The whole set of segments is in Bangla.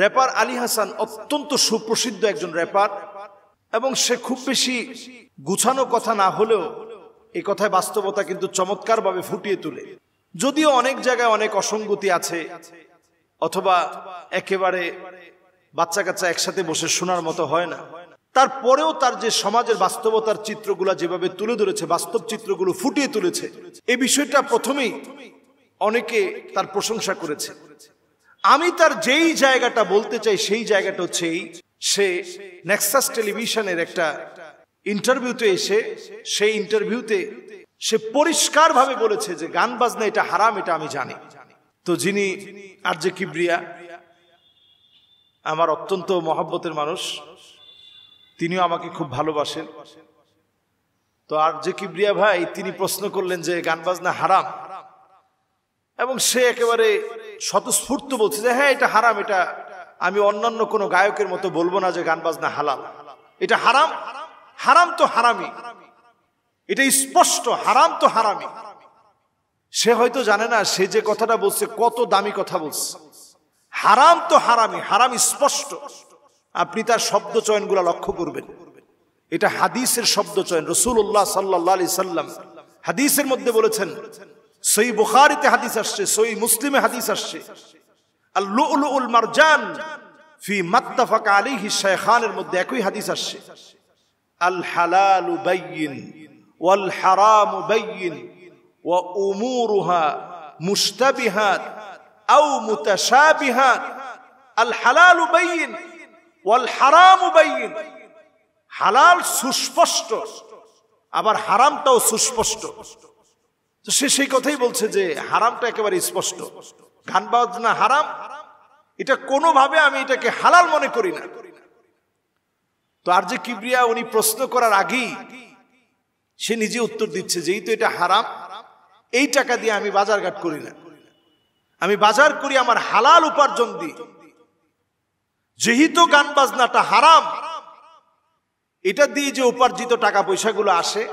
র্যাপার আলী হাসান অত্যন্ত সুপ্রসিদ্ধ একজন র্যাপার, এবং সে খুব বেশি গুছানো কথা না হলেও এই কথায় বাস্তবতা কিন্তু চমৎকারভাবে ফুটিয়ে তোলে। যদিও অনেক জায়গায় অনেক অসঙ্গতি আছে, অথবা একেবারে বাচ্চা কাচ্চা একসাথে বসে শোনার মতো হয় না, তারপরেও তার যে সমাজের বাস্তবতার চিত্রগুলো যেভাবে তুলে ধরেছে, বাস্তব চিত্রগুলো ফুটিয়ে তুলেছে, এই বিষয়টা প্রথমেই অনেকে তার প্রশংসা করেছে। আমি তার যেই জায়গাটা বলতে চাই সেই জায়গাটা হচ্ছে সে নেক্সাস টেলিভিশনের একটা ইন্টারভিউতে এসে সেই ইন্টারভিউতে সে পরিষ্কারভাবে বলেছে যে গান বাজনা এটা হারাম, এটা আমি জানি। তো যিনি আরজে কিবরিয়া, আমার অত্যন্ত মহব্বতের মানুষ, তিনিও আমাকে খুব ভালোবাসেন। তো আরজে কিবরিয়া ভাই তিনি প্রশ্ন করলেন যে গান বাজনা হারাম, এবং সে একেবারে স্বতঃস্ফূর্ত বলছে যে হ্যাঁ এটা হারাম, এটা আমি অন্যান্য কোনো গায়কের মতো বলবো না যে গান বাজনা হালাল, এটা হারাম। হারাম তো হারামি, এটা স্পষ্ট, হারাম তো হারামি। সে হয়তো জানে না সে যে কথাটা বলছে কত দামি কথা বলছে। হারাম তো হারামি, হারাম স্পষ্ট। আপনি তার শব্দ চয়নগুলো লক্ষ্য করবেন, এটা হাদিসের শব্দ চয়ন। রাসূলুল্লাহ সাল্লাল্লাহু আলাইহি সাল্লাম হাদিসের মধ্যে বলেছেন, সহিহ বুখারীতে হাদিস আসছে, সহিহ মুসলিমে হাদিস আসছে, আল লুলুল মারজান ফি মাত্তাফাকা আলাইহি শাইখানের মধ্যে একই হাদিস আসছে, আল হালালু বাইয়িন ওয়াল হারামু বাইয়িন ওয়া উমুরুহা মুশতাবিহাত আও মুতাশাবিহাত। আল হালালু বাইয়িন ওয়াল হারামু বাইয়িন। হালাল সুস্পষ্ট, আবার হারামটাও সুস্পষ্ট। তো সে সেই কথাই বলছে যে হারামটা একেবারে স্পষ্ট। গান বাজনা হারাম, এটা কোনোভাবে আমি এটাকে হালাল মনে করি না। তো আরজে কিবরিয়া উনি প্রশ্ন করার আগেই সে নিজে উত্তর দিচ্ছে, যেহেতু এটা হারাম, এই টাকা দিয়ে আমি বাজারঘাট করি না, আমি বাজার করি আমার হালাল উপার্জন দিয়ে। যেহেতু গান বাজনাটা হারাম, এটা দিয়ে যে উপার্জিত টাকা পয়সাগুলো আসে,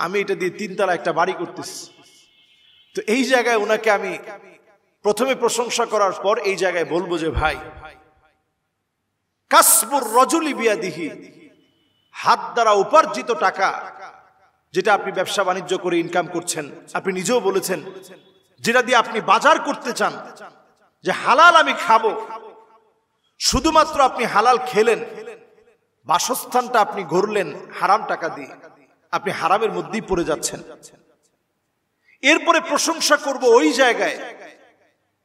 আমি এটা দিয়ে 3 তলা একটা বাড়ি করতেছি। তো এই জায়গায় ওনাকে আমি প্রথমে প্রশংসা করার পর এই জায়গায় বলবো যে ভাই, কাসবুর রাজুলি বিয়াদিহি, হাত দ্বারা উপার্জিত টাকা, যেটা আপনি ব্যবসা বাণিজ্য করে ইনকাম করছেন, আপনি নিজেও বলেছেন যেটা দিয়ে আপনি বাজার করতে চান যে হালাল আমি খাবো, শুধুমাত্র আপনি হালাল খেলেন, বাসস্থানটা আপনি গড়লেন হারাম টাকা দিয়ে, আপনি হারামের মধ্যেই পড়ে যাচ্ছেন। এরপরে প্রশংসা করব ওই জায়গায়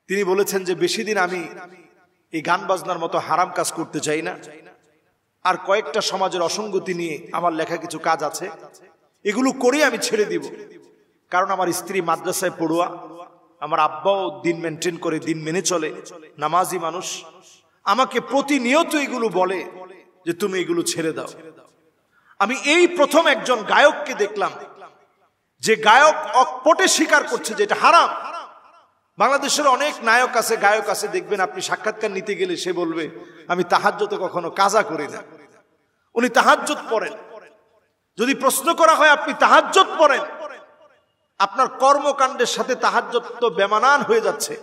তিনি বলেছেন যে বেশি দিন আমি এই গান বাজনার মতো হারাম কাজ করতে চাই না, আর কয়েকটা সমাজের অসঙ্গতি নিয়ে আমার লেখা কিছু কাজ আছে, এগুলো করে আমি ছেড়ে দিব। কারণ আমার স্ত্রী মাদ্রাসায় পড়ুয়া, আমার আব্বাও দিন মেনটেন করে, দিন মেনে চলে, নামাজি মানুষ, আমাকে প্রতিনিয়ত এগুলো বলে যে তুমি এগুলো ছেড়ে দাও। আমি এই প্রথম একজন গায়ককে দেখলাম যে গায়ক অকপটে স্বীকার করছে যে এটা হারাম। বাংলাদেশের অনেক নায়ক আছে, গায়ক আছে, দেখবেন আপনি সাক্ষাৎকার নিতে গেলে সে বলবে আমি তাহাজ্জুদে কখনো কাজা করি না। উনি তাহাজ্জুদ পড়েন, যদি প্রশ্ন করা হয় আপনি তাহাজ্জুদ পড়েন, আপনার কর্মকাণ্ডের সাথে তাহাজ্জুদ তো বেমানান হয়ে যাচ্ছে,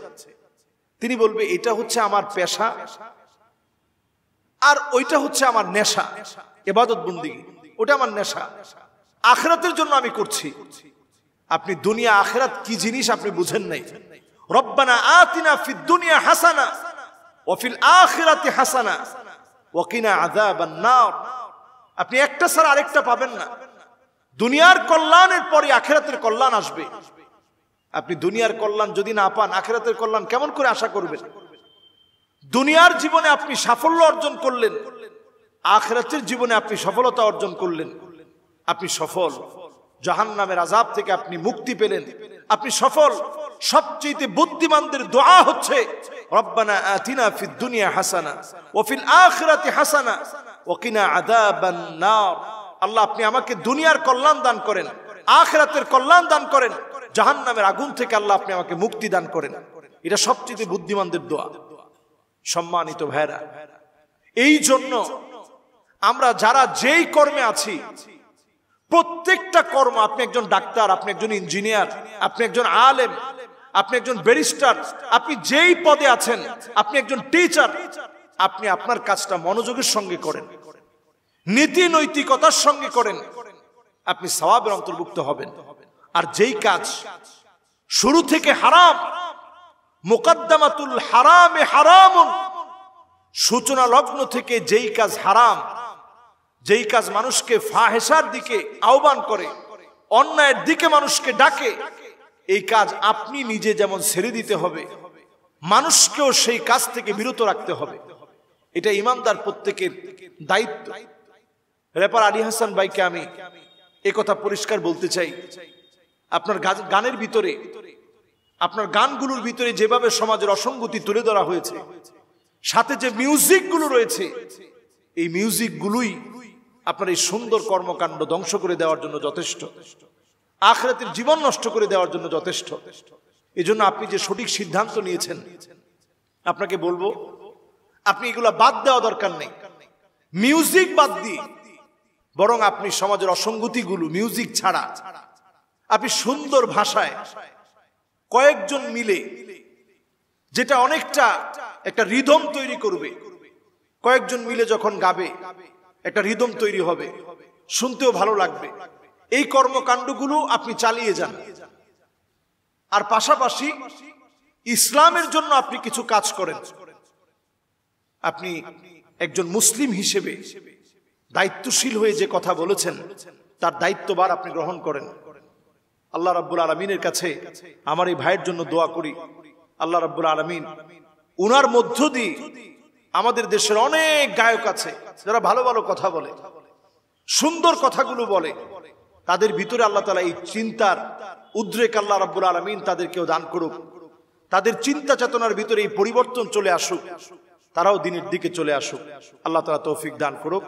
তিনি বলবে এটা হচ্ছে আমার পেশা আর ওইটা হচ্ছে আমার নেশা, ইবাদত বন্দেগী, ওটা আমার নেশা, আখিরাতের জন্য আমি করছি। আপনি দুনিয়া আখিরাত কি জিনিস আপনি বুঝেন নাই। রব্বানা আতিনা ফিদ দুনিয়া হাসানা ওয়া ফিল আখিরাতি হাসানা ওয়া কিনা আযাবান নার। আপনি একটা ছাড়া আরেকটা পাবেন না। দুনিয়ার কল্যাণের পরে আখিরাতের কল্যাণ আসবে। আপনি দুনিয়ার কল্যাণ যদি না পান, আখিরাতের কল্যাণ কেমন করে আশা করবেন? দুনিয়ার জীবনে আপনি সাফল্য অর্জন করলেন, আখিরাতের জীবনে আপনি সফলতা অর্জন করলেন, আপনি সফল। জাহান্নামের আযাব থেকে আপনি মুক্তি পেলেন, আপনি সফল। সবচেয়ে বুদ্ধিমানদের দোয়া হচ্ছে রব্বানা আতিনা ফিদ দুনিয়া হাসানা ওয়া ফিল আখিরাতি হাসানা ওয়া কিনা আযাবান নার। আল্লাহ আপনি আমাকে দুনিয়ার কল্যাণ দান করেন, আখিরাতের কল্যাণ দান করেন, জাহান্নামের আগুন থেকে আল্লাহ আপনি আমাকে মুক্তি দান করেন। এটা সবচেয়ে বুদ্ধিমানদের দোয়া। সম্মানিত ভাইরা, এই জন্য আমরা যারা যেই কর্মে আছি, প্রত্যেকটা কর্ম, আপনি একজন ডাক্তার, আপনি একজন ইঞ্জিনিয়ার, আপনি একজন আলেম, আপনি একজন ব্যারিস্টার, আপনি যেই পদে আছেন, আপনি একজন টিচার, আপনি আপনার কাজটা মনোযোগের সঙ্গে করেন, নীতি নৈতিকতার সঙ্গে করেন, আপনি সওয়াবের অন্তর্ভুক্ত হবেন। আর যেই কাজ শুরু থেকে হারাম, মুকদ্দমাতুল হারামে হারামুন, সূচনা লগ্ন থেকে যেই কাজ হারাম, যেই কাজ মানুষকে ফাহেশার দিকে আহ্বান করে, অন্যায়ের দিকে মানুষকে ডাকে, এই কাজ আপনি নিজে যেমন ছেড়ে দিতে হবে, মানুষকেও সেই কাজ থেকে বিরত রাখতে হবে। এটা ইমানদার প্রত্যেকের দায়িত্ব। র্যাপার আলী হাসান ভাইকে আমি একথা পরিষ্কার বলতে চাই, আপনার গানের ভিতরে, আপনার গানগুলোর ভিতরে যেভাবে সমাজের অসঙ্গতি তুলে ধরা হয়েছে, সাথে যে মিউজিকগুলো রয়েছে, এই মিউজিকগুলোই আপনার এই সুন্দর কর্মকাণ্ড ধ্বংস করে দেওয়ার জন্য যথেষ্ট, আখিরাতের জীবন নষ্ট করে দেওয়ার জন্য যথেষ্ট। এজন্য আপনি যে সঠিক সিদ্ধান্ত নিয়েছেন, আপনাকে বলবো আপনি এগুলা বাদ দেওয়া দরকার নেই, মিউজিক বাদ দিয়ে বরং আপনি সমাজের অসঙ্গতিগুলো মিউজিক ছাড়া আপনি সুন্দর ভাষায় কয়েকজন মিলে, যেটা অনেকটা একটা রিদম তৈরি করবে, কয়েকজন মিলে যখন গাবে একটা রিদম তৈরি হবে, শুনতেও ভালো লাগবে, এই কর্মকাণ্ডগুলো আপনি চালিয়ে যান। আর পাশাপাশি ইসলামের জন্য আপনি কিছু কাজ করেন। আপনি একজন মুসলিম হিসেবে দায়িত্বশীল হয়ে যে কথা বলেছেন, তার দায়িত্বভার আপনি গ্রহণ করেন। আল্লাহ রাব্বুল আলামিনের কাছে আমার এই ভাইয়ের জন্য দোয়া করি, আল্লাহ রাব্বুল আলামিন উনার মধ্য দিয়ে আমাদের দেশের অনেক গায়ক আছে যারা ভালো ভালো কথা বলে, সুন্দর কথাগুলো বলে, তাদের ভিতরে আল্লাহ তাআলা এই চিন্তার উদ্রেক আল্লাহ রাব্বুল আলামিন তাদেরকেও দান করুক, তাদের চিন্তা চেতনার ভিতরে এই পরিবর্তন চলে আসুক, তারাও দ্বীনের দিকে চলে আসুক। আল্লাহ তাআলা তৌফিক দান করুক।